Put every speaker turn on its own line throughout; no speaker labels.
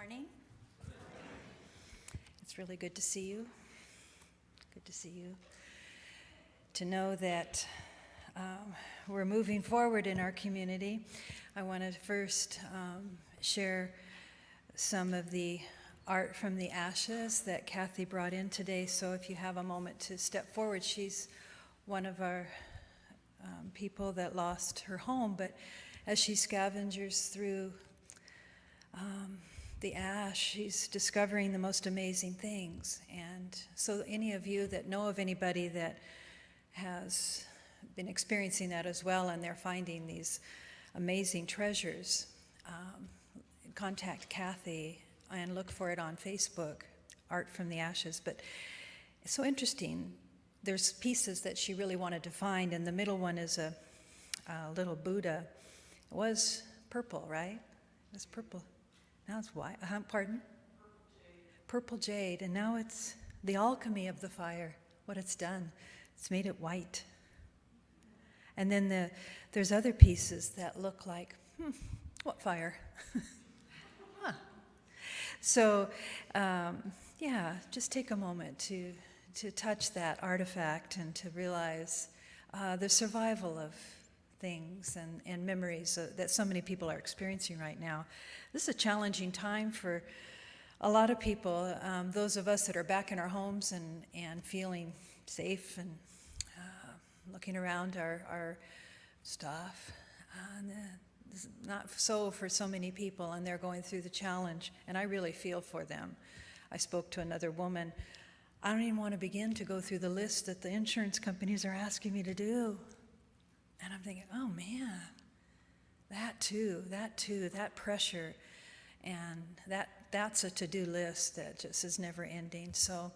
morning. It's really good to see you. Good to see you. To know that we're moving forward in our community. I want to first share some of the art from the ashes that Kathy brought in today. So if you have a moment to step forward, she's one of our people that lost her home, but as she scavenges through the ash, she's discovering the most amazing things. And so any of you that know of anybody that has been experiencing that as well, and they're finding these amazing treasures, contact Kathy and look for it on Facebook, Art from the Ashes. But it's so interesting. There's pieces that she really wanted to find, and the middle one is a little Buddha. It was purple, right? It was purple. Now it's white. Pardon? Purple jade. And now it's the alchemy of the fire, what it's done. It's made it white. And then there's other pieces that look like, what fire? Huh. So, just take a moment to touch that artifact and to realize the survival of things and memories that so many people are experiencing right now. This is a challenging time for a lot of people, those of us that are back in our homes and feeling safe and looking around our stuff. This is not so for so many people, and they're going through the challenge, and I really feel for them. I spoke to another woman. I don't even want to begin to go through the list that the insurance companies are asking me to do. And I'm thinking, oh man, that too, that pressure, and that's a to-do list that just is never ending. So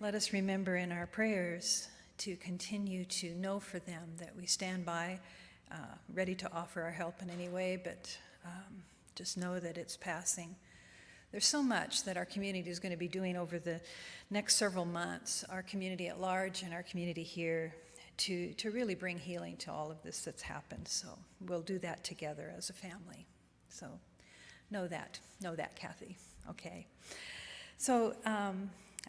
let us remember in our prayers to continue to know for them that we stand by, ready to offer our help in any way, but just know that it's passing. There's so much that our community is going to be doing over the next several months, our community at large and our community here, to really bring healing to all of this that's happened. So we'll do that together as a family. So know that, Kathy. Okay. So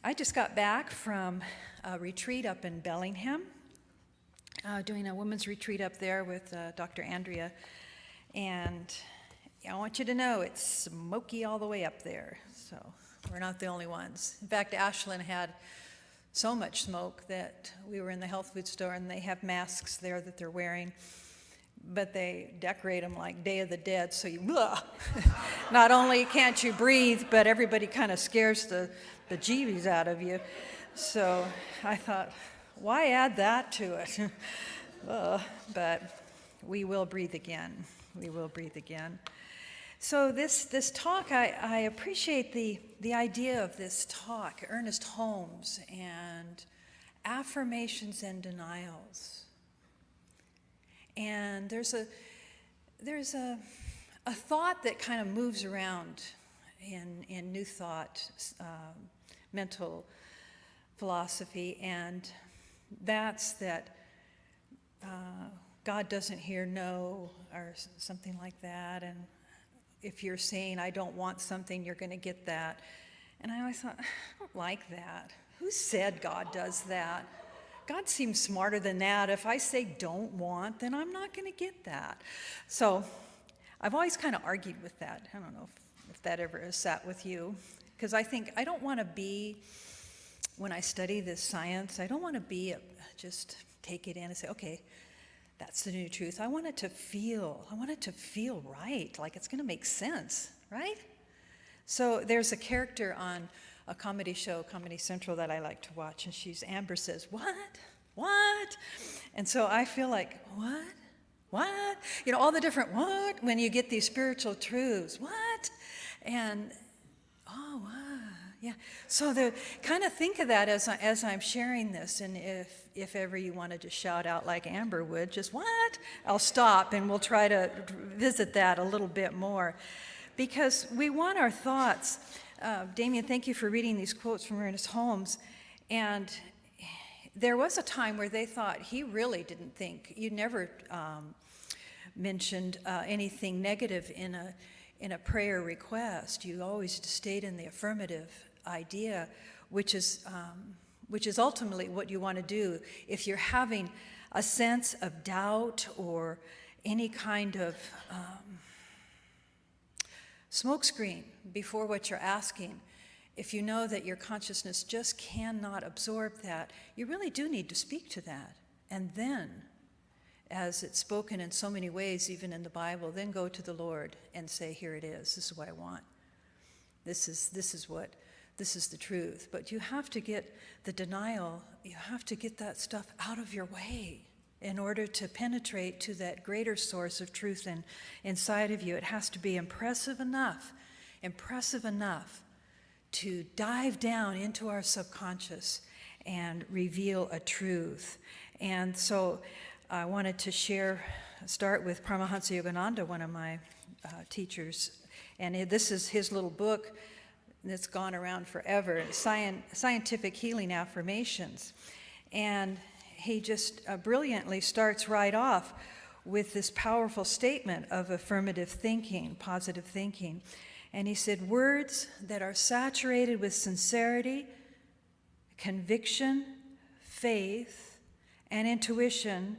I just got back from a retreat up in Bellingham, doing a women's retreat up there with Dr. Andrea. And I want you to know it's smoky all the way up there. So we're not the only ones. In fact, Ashlyn had so much smoke that we were in the health food store, and they have masks there that they're wearing, but they decorate them like Day of the Dead, so you, not only can't you breathe, but everybody kind of scares the bejeebies out of you. So I thought, why add that to it? But we will breathe again. We will breathe again. So this talk, I appreciate the idea of this talk, Ernest Holmes and Affirmations and Denials. And there's a thought that kind of moves around in New Thought, mental philosophy, and that's that God doesn't hear no, or something like that, and if you're saying, I don't want something, you're going to get that. And I always thought, I don't like that. Who said God does that? God seems smarter than that. If I say don't want, then I'm not going to get that. So I've always kind of argued with that. I don't know if that ever has sat with you. Because I think I don't want to be, when I study this science, I don't want to be just take it in and say, okay, that's the new truth. I want it to feel right, like it's going to make sense, right? So there's a character on a comedy show, Comedy Central, that I like to watch, and Amber says, what? And so I feel like, what? You know, all the different what, when you get these spiritual truths, what? And, oh, wow. Yeah, so kind of think of that as I'm sharing this, and if ever you wanted to shout out like Amber would, just what? I'll stop, and we'll try to visit that a little bit more, because we want our thoughts. Damien, thank you for reading these quotes from Ernest Holmes, and there was a time where they thought he really didn't think, you never mentioned anything negative in in a prayer request, you always state in the affirmative idea, which is ultimately what you want to do. If you're having a sense of doubt or any kind of smokescreen before what you're asking, if you know that your consciousness just cannot absorb that, you really do need to speak to that. And then, as it's spoken in so many ways, even in the Bible, then go to the Lord and say, here it is, this is what I want. This is the truth. But you have to get the denial, you have to get that stuff out of your way in order to penetrate to that greater source of truth inside of you. It has to be impressive enough to dive down into our subconscious and reveal a truth. And so I wanted to start with Paramahansa Yogananda, one of my teachers. And this is his little book that's gone around forever, Scientific Healing Affirmations. And he just brilliantly starts right off with this powerful statement of affirmative thinking, positive thinking. And he said, words that are saturated with sincerity, conviction, faith, and intuition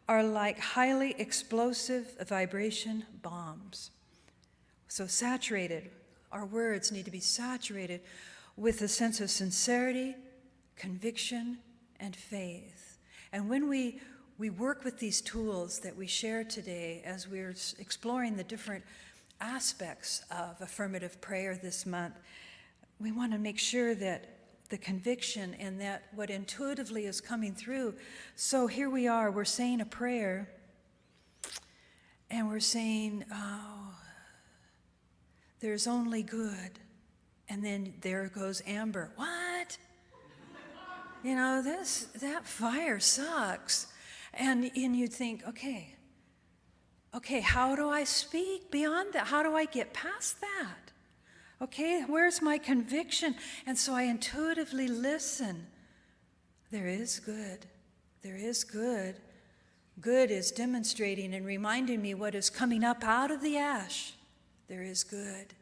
are like highly explosive vibration bombs. So saturated, our words need to be saturated with a sense of sincerity, conviction, and faith. And when we work with these tools that we share today as we're exploring the different aspects of affirmative prayer this month, we want to make sure that the conviction and that what intuitively is coming through. So here we are, we're saying a prayer, and we're saying, oh, there's only good. And then there goes Amber. What? You know, that fire sucks. And you'd think, okay, how do I speak beyond that? How do I get past that? Okay, where's my conviction? And so I intuitively listen. There is good. There is good. Good is demonstrating and reminding me what is coming up out of the ash. There is good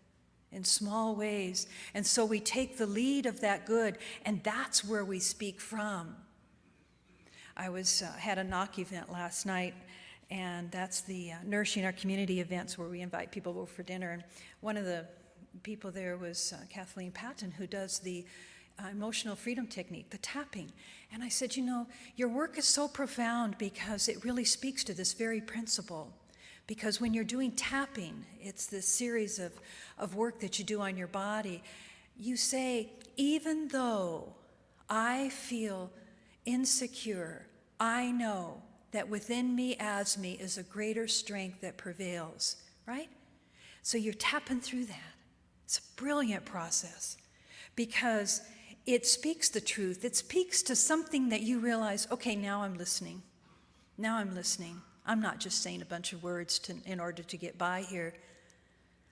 in small ways. And so we take the lead of that good, and that's where we speak from. I had a knock event last night, and that's the Nourishing Our Community events where we invite people over for dinner. And one of the people there was Kathleen Patton, who does the emotional freedom technique, the tapping. And I said, you know, your work is so profound because it really speaks to this very principle. Because when you're doing tapping, it's this series of work that you do on your body. You say, even though I feel insecure, I know that within me as me is a greater strength that prevails, right? So you're tapping through that. It's a brilliant process because it speaks the truth. It speaks to something that you realize, okay, now I'm listening. Now I'm listening. I'm not just saying a bunch of words in order to get by here.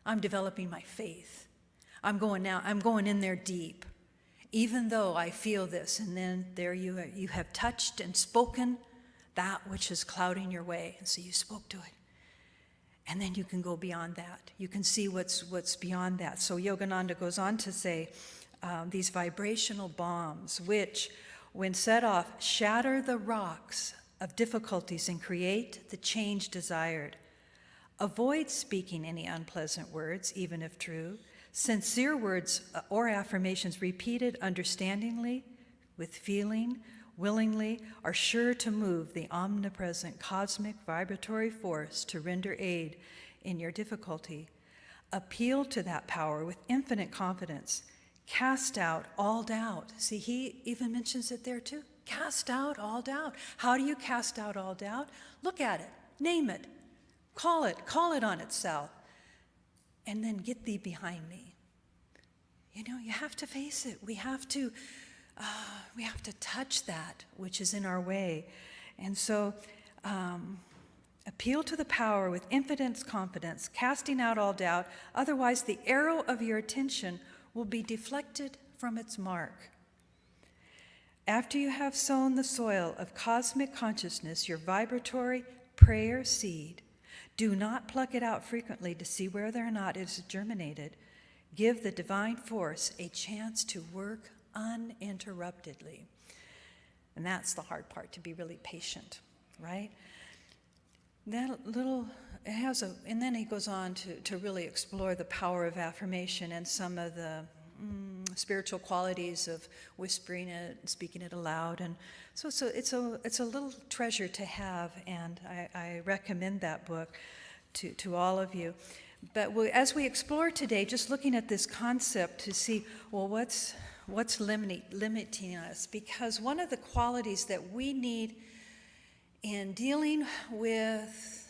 I'm developing my faith. I'm going in there deep, even though I feel this. And then there you have touched and spoken that which is clouding your way. And so you spoke to it. And then you can go beyond that. You can see what's beyond that. So Yogananda goes on to say, these vibrational bombs, which, when set off, shatter the rocks of difficulties and create the change desired. Avoid speaking any unpleasant words, even if true. Sincere words or affirmations repeated understandingly, with feeling, willingly, are sure to move the omnipresent cosmic vibratory force to render aid in your difficulty. Appeal to that power with infinite confidence. Cast out all doubt. See, he even mentions it there too. Cast out all doubt. How do you cast out all doubt? Look at it, name it, call it on itself, and then get thee behind me. You know, you have to face it. We have to touch that which is in our way. And so appeal to the power with infinite confidence, casting out all doubt. Otherwise, the arrow of your attention will be deflected from its mark. After you have sown the soil of cosmic consciousness, your vibratory prayer seed, Do not pluck it out frequently to see whether or not it has germinated. Give the divine force a chance to work uninterruptedly. And that's the hard part, to be really patient, right? And then he goes on to really explore the power of affirmation and some of the spiritual qualities of whispering it, speaking it aloud. And so it's a little treasure to have, and I recommend that book to all of you. But as we explore today, just looking at this concept to see, well, what's limiting us? Because one of the qualities that we need in dealing with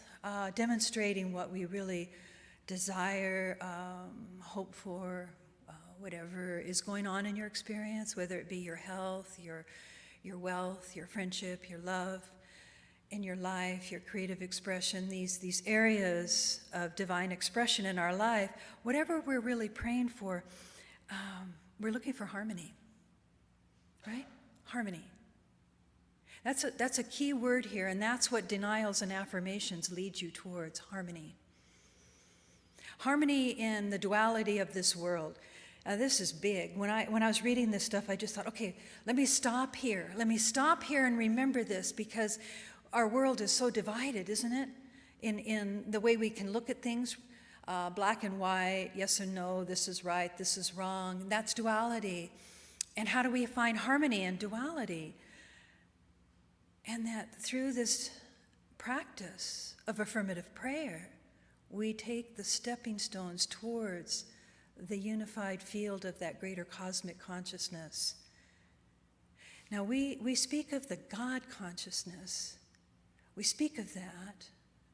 demonstrating what we really desire, hope for, whatever is going on in your experience, whether it be your health, your wealth, your friendship, your love in your life, your creative expression, these areas of divine expression in our life, whatever we're really praying for, we're looking for harmony, right? Harmony. That's a key word here, and that's what denials and affirmations lead you towards, harmony. Harmony in the duality of this world. This is big. When I was reading this stuff, I just thought, okay, let me stop here. Let me stop here and remember this, because our world is so divided, isn't it? In the way we can look at things, black and white, yes and no, this is right, this is wrong. That's duality. And how do we find harmony in duality? And that through this practice of affirmative prayer, we take the stepping stones towards the unified field of that greater cosmic consciousness. Now, we speak of the God consciousness. We speak of that.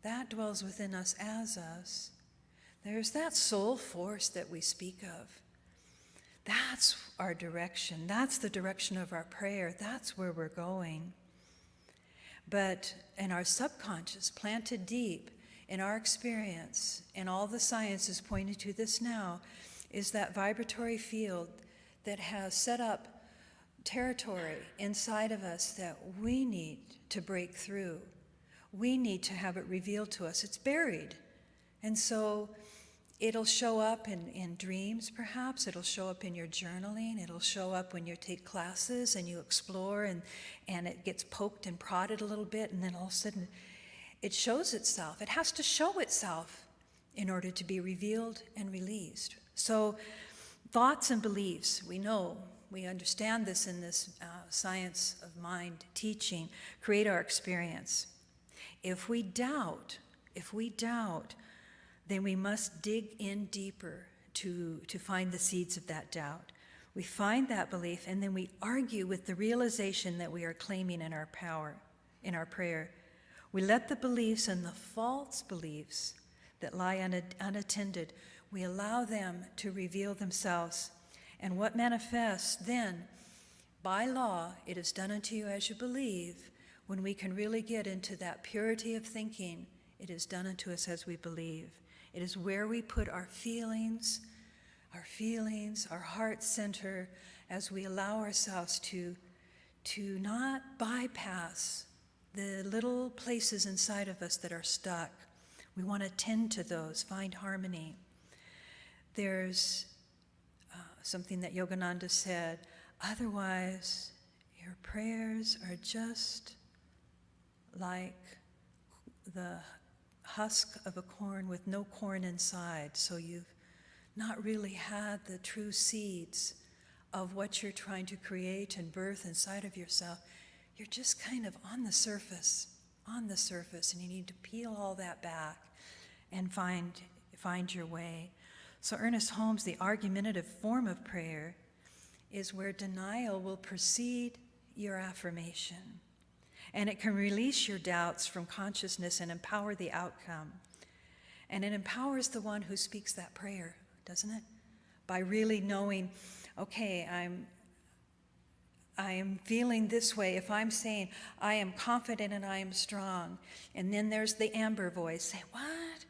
That dwells within us as us. There's that soul force that we speak of. That's our direction. That's the direction of our prayer. That's where we're going. But in our subconscious, planted deep in our experience, and all the science is pointing to this now, is that vibratory field that has set up territory inside of us that we need to break through. We need to have it revealed to us. It's buried. And so it'll show up in dreams, perhaps. It'll show up in your journaling. It'll show up when you take classes and you explore, and it gets poked and prodded a little bit, and then all of a sudden it shows itself. It has to show itself in order to be revealed and released. So thoughts and beliefs, we know, we understand this in this science of mind teaching, create our experience. If we doubt, then we must dig in deeper to find the seeds of that doubt. We find that belief, and then we argue with the realization that we are claiming in our power, in our prayer. We let the beliefs and the false beliefs that lie unattended, we allow them to reveal themselves. And what manifests then, by law, it is done unto you as you believe. When we can really get into that purity of thinking, it is done unto us as we believe. It is where we put our feelings, our heart center, as we allow ourselves to not bypass the little places inside of us that are stuck. We want to tend to those, find harmony. There's something that Yogananda said, otherwise your prayers are just like the husk of a corn with no corn inside. So you've not really had the true seeds of what you're trying to create and birth inside of yourself. You're just kind of on the surface, and you need to peel all that back and find your way. So Ernest Holmes, the argumentative form of prayer is where denial will precede your affirmation. And it can release your doubts from consciousness and empower the outcome. And it empowers the one who speaks that prayer, doesn't it? By really knowing, okay, I am feeling this way. If I'm saying, I am confident and I am strong, and then there's the amber voice, say, what?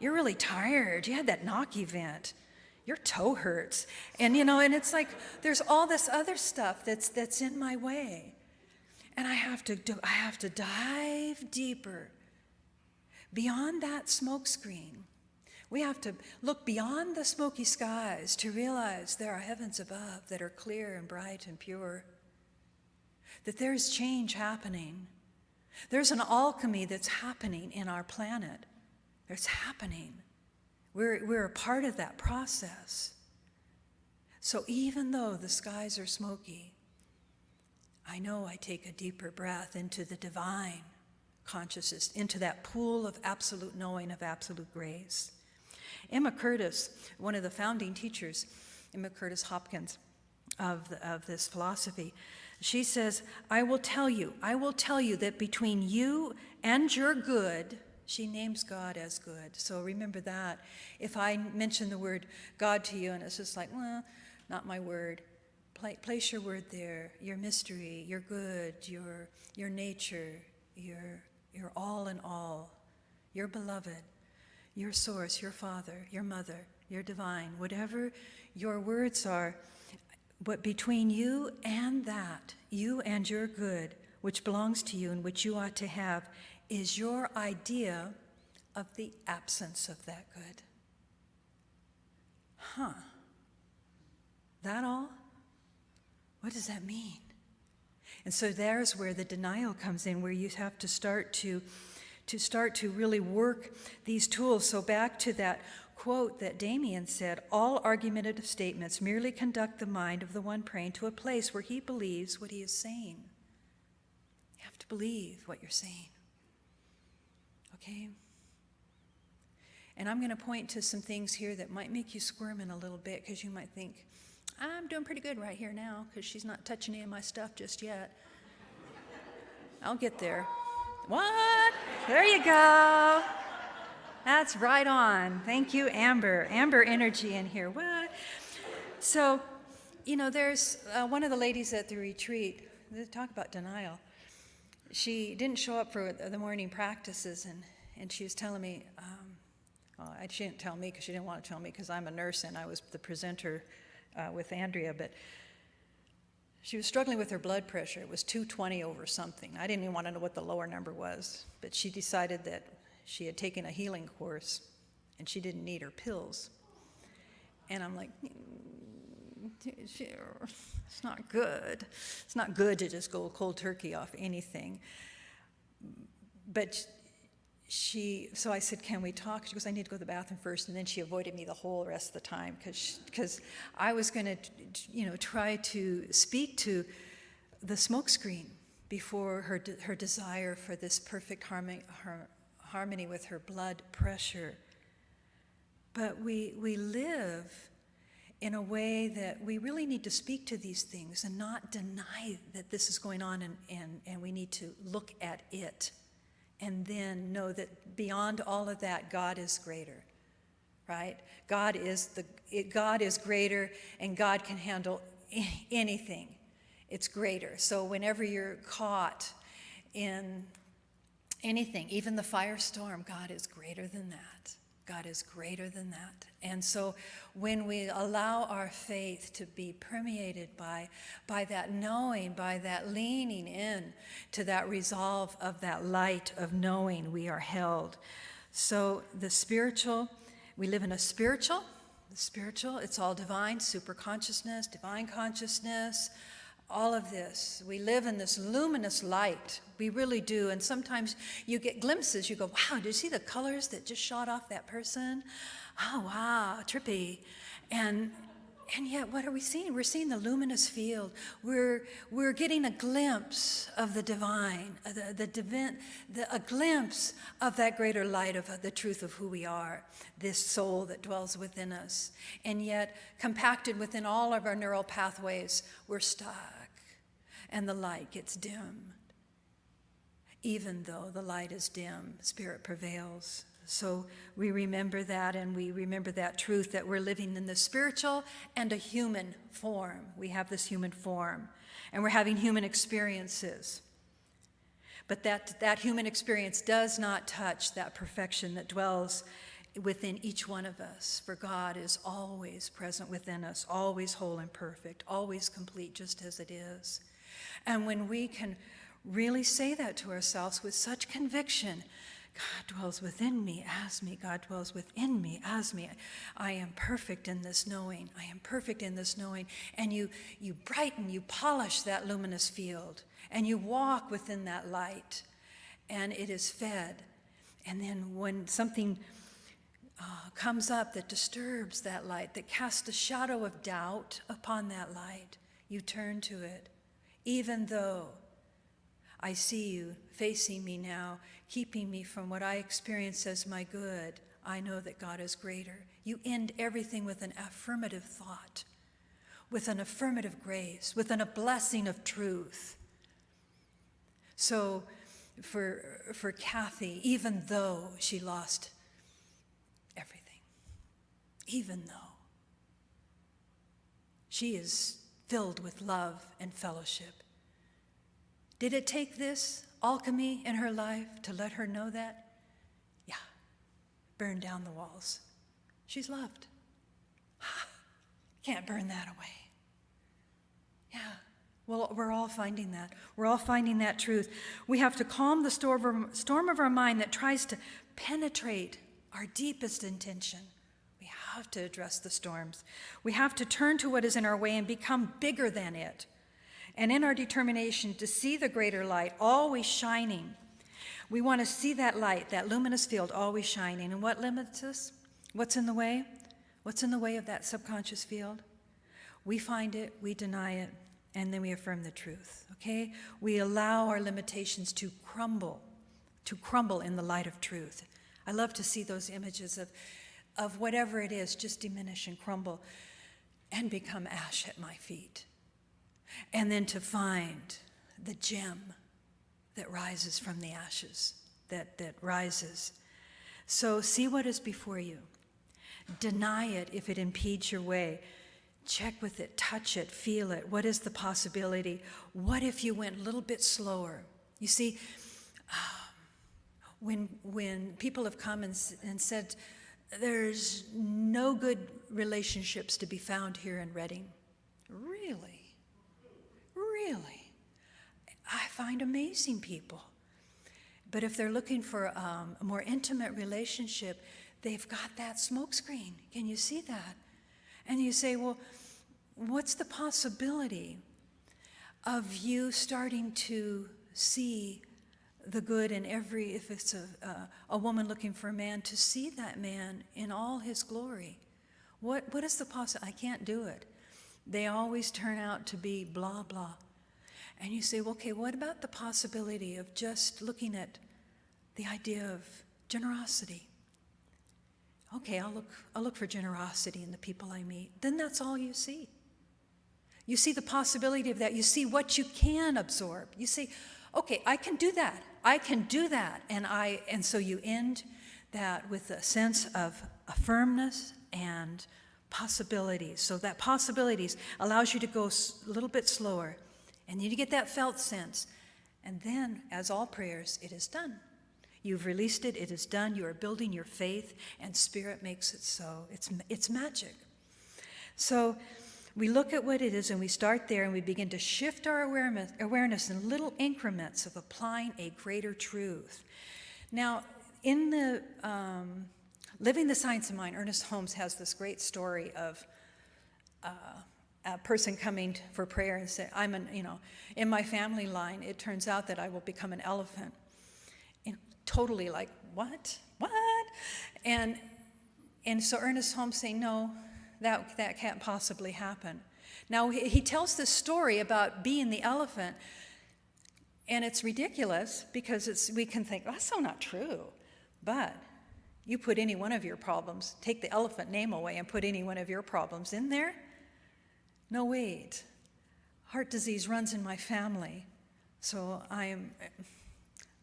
You're really tired. You had that knock event. Your toe hurts. And and it's like there's all this other stuff that's in my way. And I have to dive deeper beyond that smoke screen. We have to look beyond the smoky skies to realize there are heavens above that are clear and bright and pure, that there's change happening. There's an alchemy that's happening in our planet. It's happening. We're a part of that process. So even though the skies are smoky, I know I take a deeper breath into the divine consciousness, into that pool of absolute knowing, of absolute grace. Emma Curtis, one of the founding teachers, Emma Curtis Hopkins, of this philosophy, she says, I will tell you that between you and your good, she names God as good. So remember that. If I mention the word God to you and it's just like, well, not my word, place your word there, your mystery, your good, your nature, your all in all, your beloved, your source, your father, your mother, your divine, whatever your words are, but between you and that, you and your good, which belongs to you and which you ought to have, is your idea of the absence of that good. That all? What does that mean? And so there's where the denial comes in, where you have to start to really work these tools. So back to that quote that Damien said, all argumentative statements merely conduct the mind of the one praying to a place where he believes what he is saying. You have to believe what you're saying. Okay? And I'm going to point to some things here that might make you squirm in a little bit, because you might think, I'm doing pretty good right here now, because she's not touching any of my stuff just yet. I'll get there. What? There you go. That's right on. Thank you, Amber. Amber energy in here. What? So, there's one of the ladies at the retreat, they talk about denial. She didn't show up for the morning practices, and she was telling me, she didn't tell me because she didn't want to tell me, because I'm a nurse and I was the presenter with Andrea, but she was struggling with her blood pressure. It was 220 over something. I didn't even want to know what the lower number was, but she decided that she had taken a healing course and she didn't need her pills. And I'm like, it's not good. It's not good to just go cold turkey off anything. But so I said, can we talk? She goes, I need to go to the bathroom first. And then she avoided me the whole rest of the time, because I was going to, try to speak to the smokescreen before her desire for this perfect harmony with her blood pressure. But we live in a way that we really need to speak to these things and not deny that this is going on, and we need to look at it. And then know that beyond all of that, God is greater, right? God is greater, and God can handle anything. It's greater. So whenever you're caught in anything, even the firestorm, God is greater than that. God is greater than that. And so when we allow our faith to be permeated by that knowing, by that leaning in to that resolve of that light of knowing, we are held. So the spiritual, we live in the spiritual, it's all divine, super consciousness, divine consciousness, all of this. We live in this luminous light. We really do. And sometimes you get glimpses. You go, wow, did you see the colors that just shot off that person? Oh, wow, trippy. And yet, what are we seeing? We're seeing the luminous field. We're getting a glimpse of the divine, a glimpse of that greater light of the truth of who we are, this soul that dwells within us. And yet, compacted within all of our neural pathways, we're stuck, and the light gets dimmed. Even though the light is dim, spirit prevails. So we remember that, and we remember that truth that we're living in the spiritual and a human form. We have this human form, and we're having human experiences. But that human experience does not touch that perfection that dwells within each one of us. For God is always present within us, always whole and perfect, always complete just as it is. And when we can really say that to ourselves with such conviction, God dwells within me as me. God dwells within me as me. I am perfect in this knowing. I am perfect in this knowing. And you brighten, you polish that luminous field, and you walk within that light, and it is fed. And then when something comes up that disturbs that light, that casts a shadow of doubt upon that light, you turn to it. Even though I see you facing me now, keeping me from what I experience as my good, I know that God is greater. You end everything with an affirmative thought, with an affirmative grace, with a blessing of truth. So for Kathy, even though she lost everything, even though she is filled with love and fellowship, did it take this alchemy in her life to let her know that? Yeah. Burn down the walls. She's loved. Can't burn that away. Yeah. Well, we're all finding that. We're all finding that truth. We have to calm the storm of our mind that tries to penetrate our deepest intention. We have to address the storms. We have to turn to what is in our way and become bigger than it. And in our determination to see the greater light always shining, we want to see that light, that luminous field always shining. And what limits us? What's in the way? What's in the way of that subconscious field? We find it, we deny it, and then we affirm the truth, okay? We allow our limitations to crumble in the light of truth. I love to see those images of whatever it is just diminish and crumble and become ash at my feet. And then to find the gem that rises from the ashes, that rises. So see what is before you. Deny it if it impedes your way. Check with it, touch it, feel it. What is the possibility? What if you went a little bit slower? You see, when people have come and said, there's no good relationships to be found here in Redding. Really? Really? I find amazing people. But if they're looking for a more intimate relationship, they've got that smokescreen. Can you see that? And you say, well, what's the possibility of you starting to see the good in if it's a woman looking for a man, to see that man in all his glory? What is the possibility? I can't do it. They always turn out to be blah, blah. And you say, well, okay, what about the possibility of just looking at the idea of generosity? Okay, I'll look for generosity in the people I meet. Then that's all you see. You see the possibility of that. You see what you can absorb. You say, okay, I can do that. I can do that. And so you end that with a sense of a firmness and possibilities. So that possibilities allows you to go a little bit slower. And you get that felt sense. And then, as all prayers, it is done. You've released it, it is done. You are building your faith, and Spirit makes it so. It's magic. So we look at what it is, and we start there, and we begin to shift our awareness in little increments of applying a greater truth. Now, in the Living the Science of Mind, Ernest Holmes has this great story of a person coming for prayer and say, in my family line, it turns out that I will become an elephant. And totally like, what? And so Ernest Holmes saying, no, that can't possibly happen. Now, he tells this story about being the elephant, and it's ridiculous because we can think, that's so not true. But you put any one of your problems, take the elephant name away and put any one of your problems in there. No, wait. Heart disease runs in my family, so I'm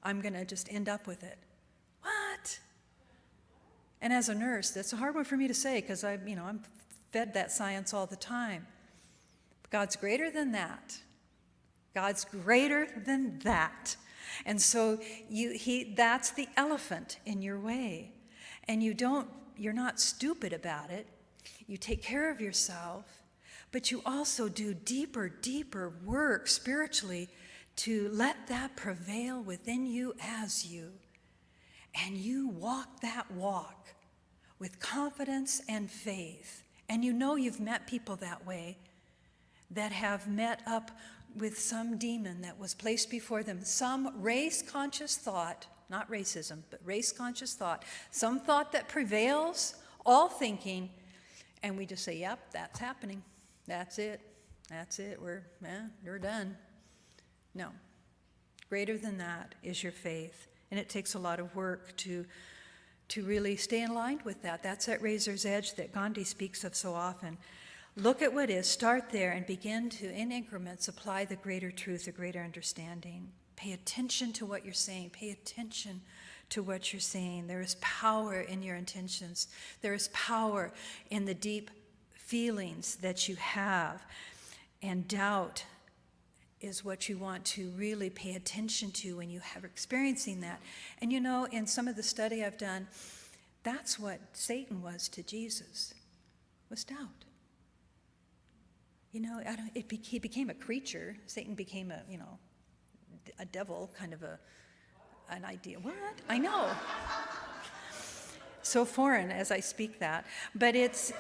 going to just end up with it. What? And as a nurse, that's a hard one for me to say because I'm fed that science all the time. God's greater than that. God's greater than that. And so that's the elephant in your way. And you're not stupid about it. You take care of yourself, but you also do deeper work spiritually to let that prevail within you as you. and you walk that walk with confidence and faith, and you know you've met people that way, that have met up with some demon that was placed before them, some race-conscious thought, not racism, but race-conscious thought, some thought that prevails, all thinking, and we just say, yep, that's happening. That's it. You're done. No. Greater than that is your faith, and it takes a lot of work to really stay in line with that. That's that razor's edge that Gandhi speaks of so often. Look at what is, start there, and begin to, in increments, apply the greater truth, the greater understanding. Pay attention to what you're saying. Pay attention to what you're saying. There is power in your intentions. There is power in the deep feelings that you have. And doubt is what you want to really pay attention to when you have experiencing that. And you know, in some of the study I've done, that's what Satan was to Jesus, was doubt. You know, he became a creature. Satan became a devil, kind of an idea. What? I know. So foreign as I speak that, but it's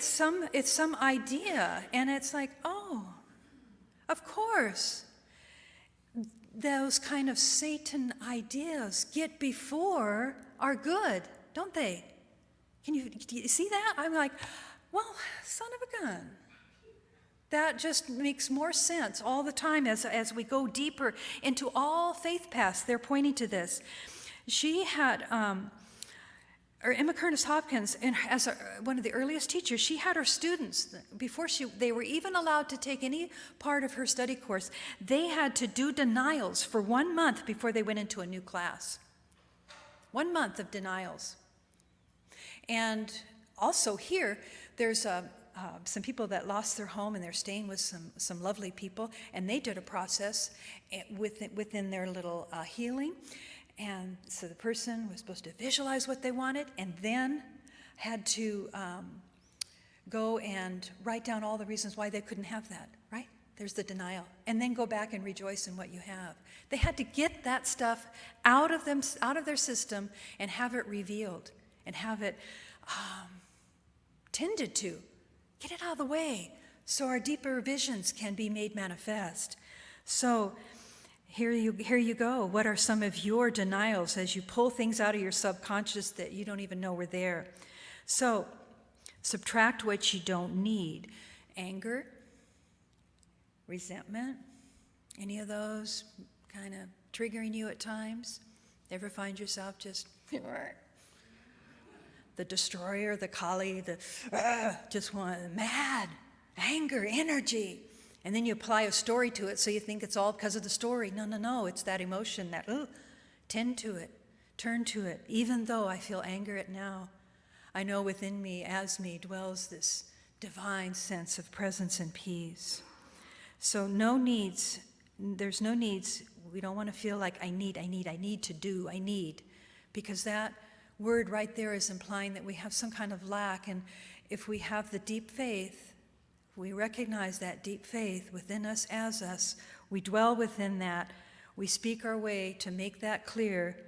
some idea, and it's like, oh, of course, those kind of Satan ideas get before our good, don't they? Do you see that? I'm like, well, son of a gun. That just makes more sense all the time as we go deeper into all faith paths. They're pointing to this. She had, Emma Curtis Hopkins, as one of the earliest teachers, she had her students, before they were even allowed to take any part of her study course, they had to do denials for 1 month before they went into a new class. 1 month of denials. And also here, there's some people that lost their home, and they're staying with some lovely people, and they did a process within their little healing. And so the person was supposed to visualize what they wanted, and then had to go and write down all the reasons why they couldn't have that, right? There's the denial. And then go back and rejoice in what you have. They had to get that stuff out of their system, and have it revealed, and have it tended to. Get it out of the way so our deeper visions can be made manifest. So here you go. What are some of your denials as you pull things out of your subconscious that you don't even know were there? So subtract what you don't need. Anger, resentment, any of those kind of triggering you at times? Ever find yourself just the destroyer, the Kali, just mad, anger, energy. And then you apply a story to it, so you think it's all because of the story. No, it's that emotion that, tend to it, turn to it. Even though I feel anger at now, I know within me, as me, dwells this divine sense of presence and peace. So there's no needs. We don't want to feel like I need to do, because that word right there is implying that we have some kind of lack. And if we have the deep faith, we recognize that deep faith within us as us, we dwell within that, we speak our way to make that clear.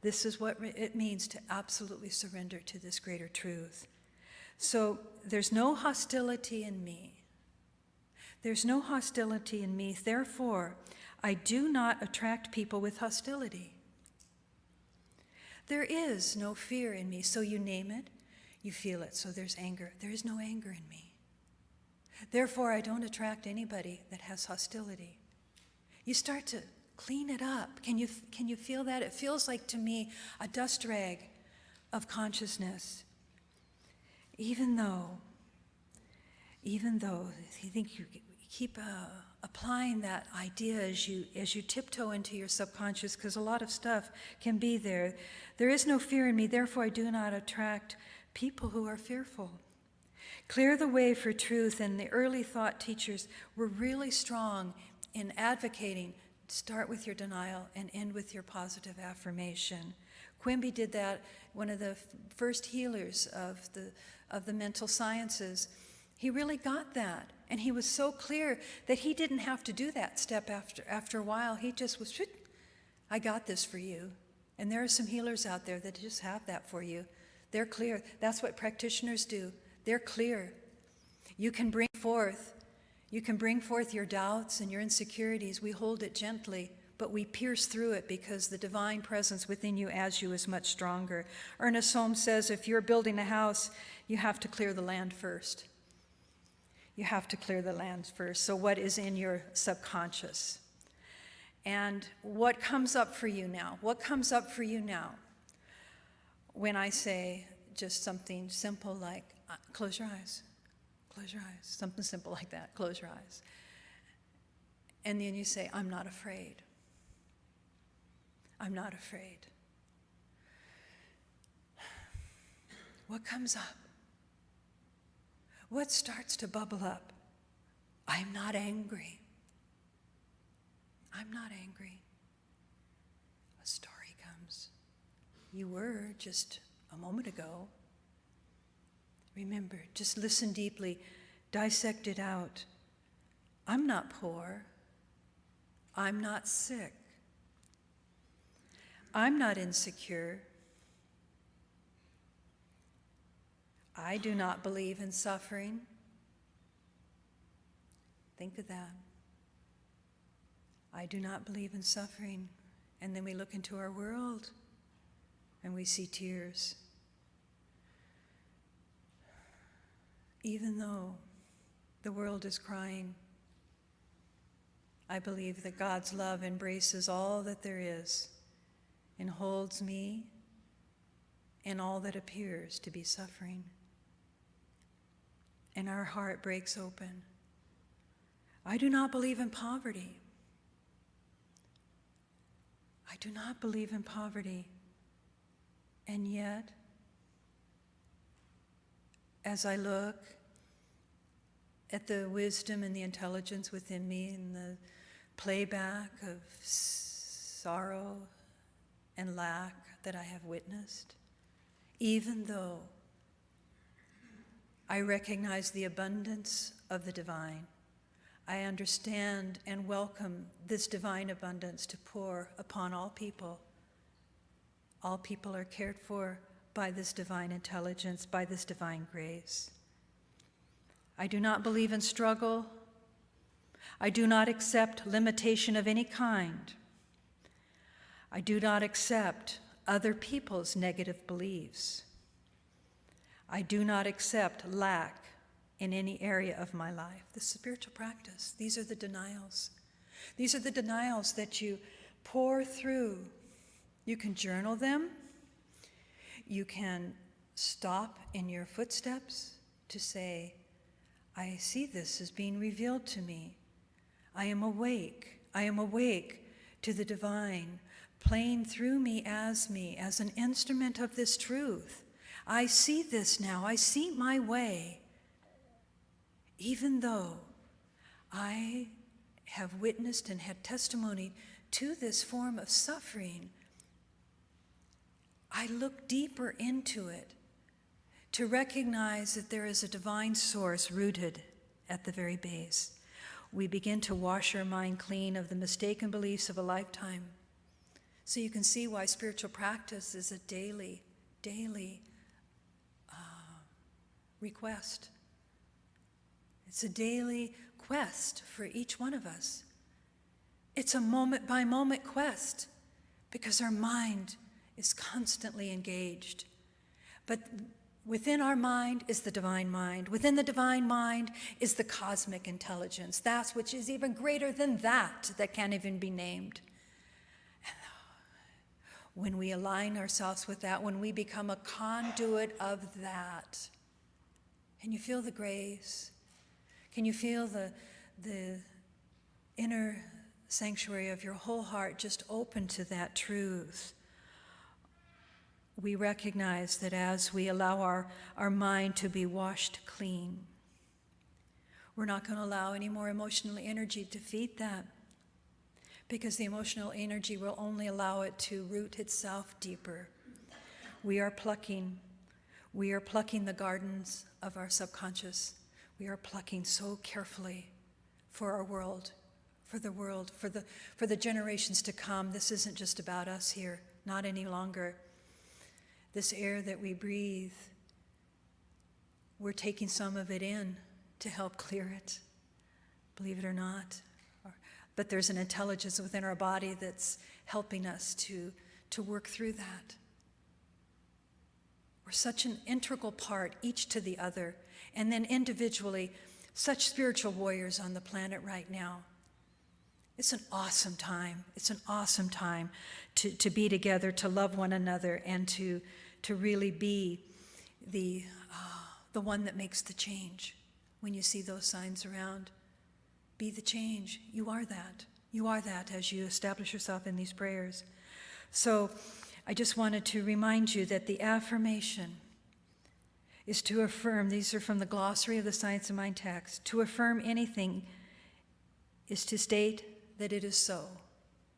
This is what it means to absolutely surrender to this greater truth. So there's no hostility in me. There's no hostility in me. Therefore, I do not attract people with hostility. There is no fear in me. So you name it, you feel it. So there's anger. There is no anger in me. Therefore, I don't attract anybody that has hostility. You start to clean it up. Can you feel that? It feels like, to me, a dust rag of consciousness. Even though you think you keep applying that idea as you tiptoe into your subconscious, because a lot of stuff can be there. There is no fear in me, therefore I do not attract people who are fearful. Clear the way for truth, and the early thought teachers were really strong in advocating, start with your denial and end with your positive affirmation. Quimby did that, one of the first healers of the mental sciences. He really got that, and he was so clear that he didn't have to do that step after a while. He just was, I got this for you. And there are some healers out there that just have that for you. They're clear. That's what practitioners do. They're clear. You can bring forth your doubts and your insecurities. We hold it gently, but we pierce through it because the divine presence within you as you is much stronger. Ernest Holmes says if you're building a house, you have to clear the land first. You have to clear the land first. So what is in your subconscious? And what comes up for you now? What comes up for you now when I say just something simple like, close your eyes, close your eyes, something simple like that, close your eyes. And then you say, I'm not afraid. I'm not afraid. What comes up? What starts to bubble up? I'm not angry. I'm not angry. A story comes. You were just a moment ago. Remember, just listen deeply, dissect it out. I'm not poor. I'm not sick. I'm not insecure. I do not believe in suffering. Think of that. I do not believe in suffering. And then we look into our world and we see tears. Even though the world is crying, I believe that God's love embraces all that there is and holds me and all that appears to be suffering. And our heart breaks open. I do not believe in poverty. I do not believe in poverty. And yet, as I look at the wisdom and the intelligence within me and the playback of sorrow and lack that I have witnessed, even though I recognize the abundance of the divine, I understand and welcome this divine abundance to pour upon all people. All people are cared for by this divine intelligence, by this divine grace. I do not believe in struggle. I do not accept limitation of any kind. I do not accept other people's negative beliefs. I do not accept lack in any area of my life. The spiritual practice, these are the denials. These are the denials that you pour through. You can journal them. You can stop in your footsteps to say, I see this as being revealed to me. I am awake. I am awake to the divine playing through me as an instrument of this truth. I see this now. I see my way. Even though I have witnessed and had testimony to this form of suffering, I look deeper into it to recognize that there is a divine source rooted at the very base. We begin to wash our mind clean of the mistaken beliefs of a lifetime. So you can see why spiritual practice is a daily request. It's a daily quest for each one of us. It's a moment-by-moment quest because our mind is constantly engaged. But within our mind is the divine mind. Within the divine mind is the cosmic intelligence. That's which is even greater than that can't even be named. When we align ourselves with that, when we become a conduit of that, can you feel the grace? Can you feel the inner sanctuary of your whole heart just open to that truth? We recognize that as we allow our mind to be washed clean, we're not going to allow any more emotional energy to feed that, because the emotional energy will only allow it to root itself deeper. We are plucking the gardens of our subconscious. We are plucking so carefully for our world, for the generations to come. This isn't just about us here. not any longer. This air that we breathe, we're taking some of it in to help clear it, believe it or not. But there's an intelligence within our body that's helping us to work through that. We're such an integral part, each to the other, and then individually, such spiritual warriors on the planet right now. It's an awesome time. It's an awesome time to be together, to love one another, and to really be the one that makes the change. When you see those signs around, be the change. You are that. You are that as you establish yourself in these prayers. So I just wanted to remind you that the affirmation is to affirm. These are from the glossary of the Science of Mind text. To affirm anything is to state that it is so.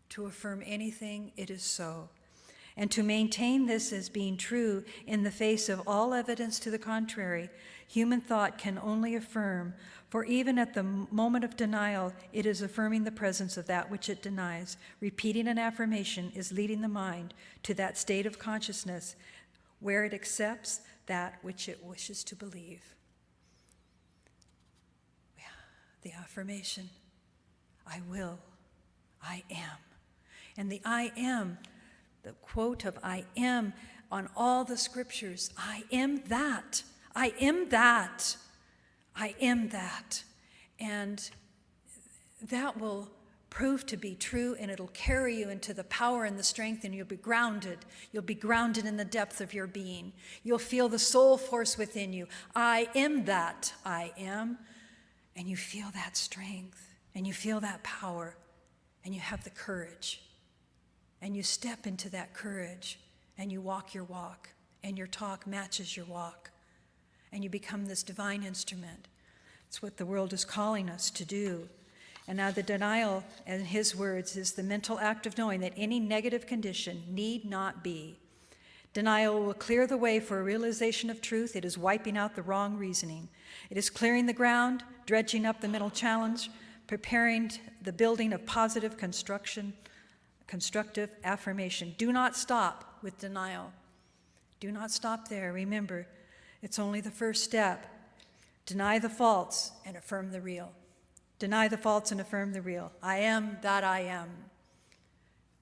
To affirm anything, it is so. And to maintain this as being true in the face of all evidence to the contrary, human thought can only affirm, for even at the moment of denial, it is affirming the presence of that which it denies. Repeating an affirmation is leading the mind to that state of consciousness where it accepts that which it wishes to believe. Yeah, the affirmation, I will, I am. And the I am, the quote of I am on all the scriptures, I am that, I am that, I am that. And that will prove to be true, and it'll carry you into the power and the strength, and you'll be grounded. You'll be grounded in the depth of your being. You'll feel the soul force within you. I am that I am. And you feel that strength, and you feel that power, and you have the courage. And you step into that courage, and you walk your walk, and your talk matches your walk, and you become this divine instrument. It's what the world is calling us to do. And now the denial, in his words, is the mental act of knowing that any negative condition need not be. Denial will clear the way for a realization of truth. It is wiping out the wrong reasoning. It is clearing the ground, dredging up the mental challenge, preparing the building of positive constructive affirmation. Do not stop with denial. Do not stop there. Remember, it's only the first step. Deny the false and affirm the real. Deny the false and affirm the real. I am that I am.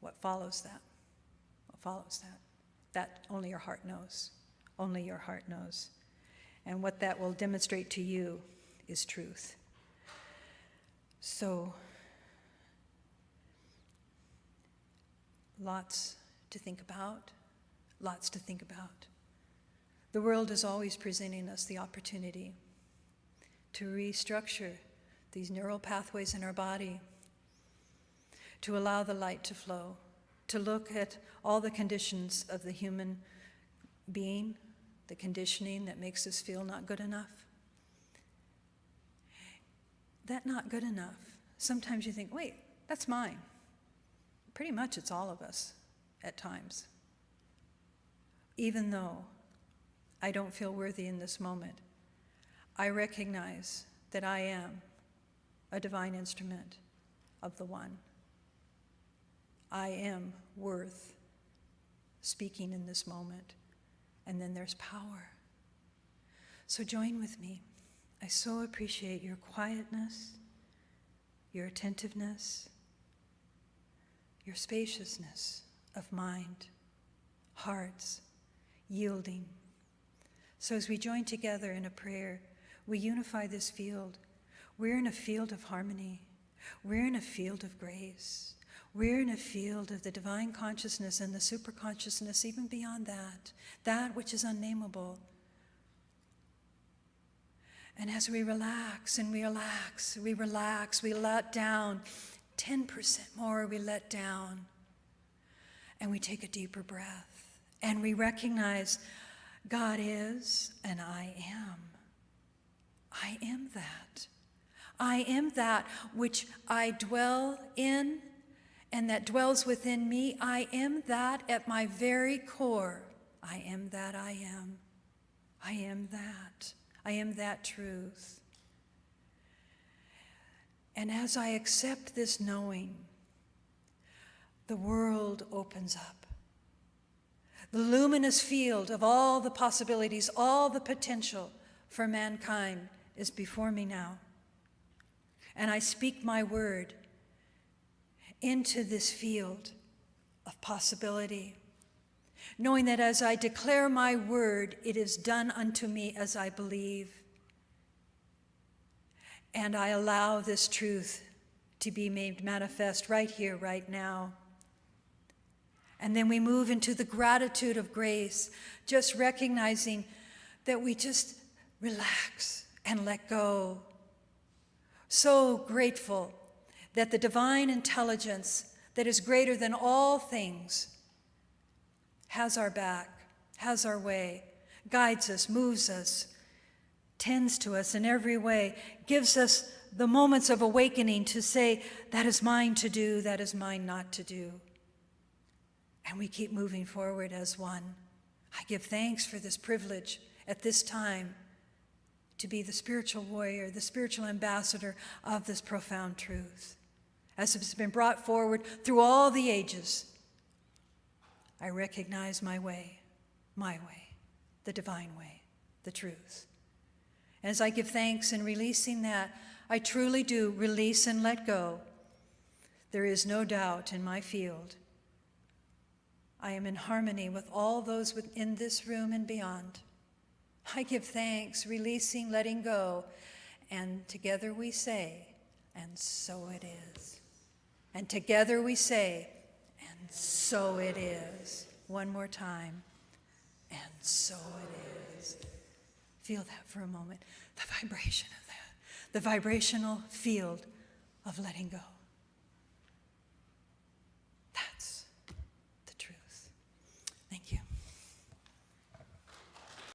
What follows that? What follows that? That only your heart knows. Only your heart knows. And what that will demonstrate to you is truth. So, lots to think about. Lots to think about. The world is always presenting us the opportunity to restructure these neural pathways in our body, to allow the light to flow, to look at all the conditions of the human being, the conditioning that makes us feel not good enough. That not good enough. Sometimes you think, wait, that's mine. Pretty much it's all of us at times. Even though I don't feel worthy in this moment, I recognize that I am a divine instrument of the One. I am worth speaking in this moment. And then there's power. So join with me. I so appreciate your quietness, your attentiveness, your spaciousness of mind, hearts, yielding. So as we join together in a prayer, we unify this field. We're in a field of harmony. We're in a field of grace. We're in a field of the divine consciousness and the superconsciousness, even beyond that which is unnameable. And as we relax and we relax, we relax, we let down, 10% more we let down. And we take a deeper breath. And we recognize God is and I am. I am that. I am that which I dwell in and that dwells within me. I am that at my very core. I am that I am. I am that. I am that truth. And as I accept this knowing, the world opens up. The luminous field of all the possibilities, all the potential for mankind is before me now. And I speak my word into this field of possibility, knowing that as I declare my word, it is done unto me as I believe. And I allow this truth to be made manifest right here, right now. And then we move into the gratitude of grace, just recognizing that we just relax and let go. So grateful that the divine intelligence that is greater than all things has our back, has our way, guides us, moves us, tends to us in every way, gives us the moments of awakening to say, that is mine to do, that is mine not to do. And we keep moving forward as one. I give thanks for this privilege at this time to be the spiritual warrior, the spiritual ambassador of this profound truth. As it's been brought forward through all the ages, I recognize my way, the divine way, the truth. As I give thanks in releasing that, I truly do release and let go. There is no doubt in my field. I am in harmony with all those within this room and beyond. I give thanks, releasing, letting go, and together we say, and so it is. And together we say, and so it is. One more time, and so it is. Feel that for a moment, the vibration of that, the vibrational field of letting go.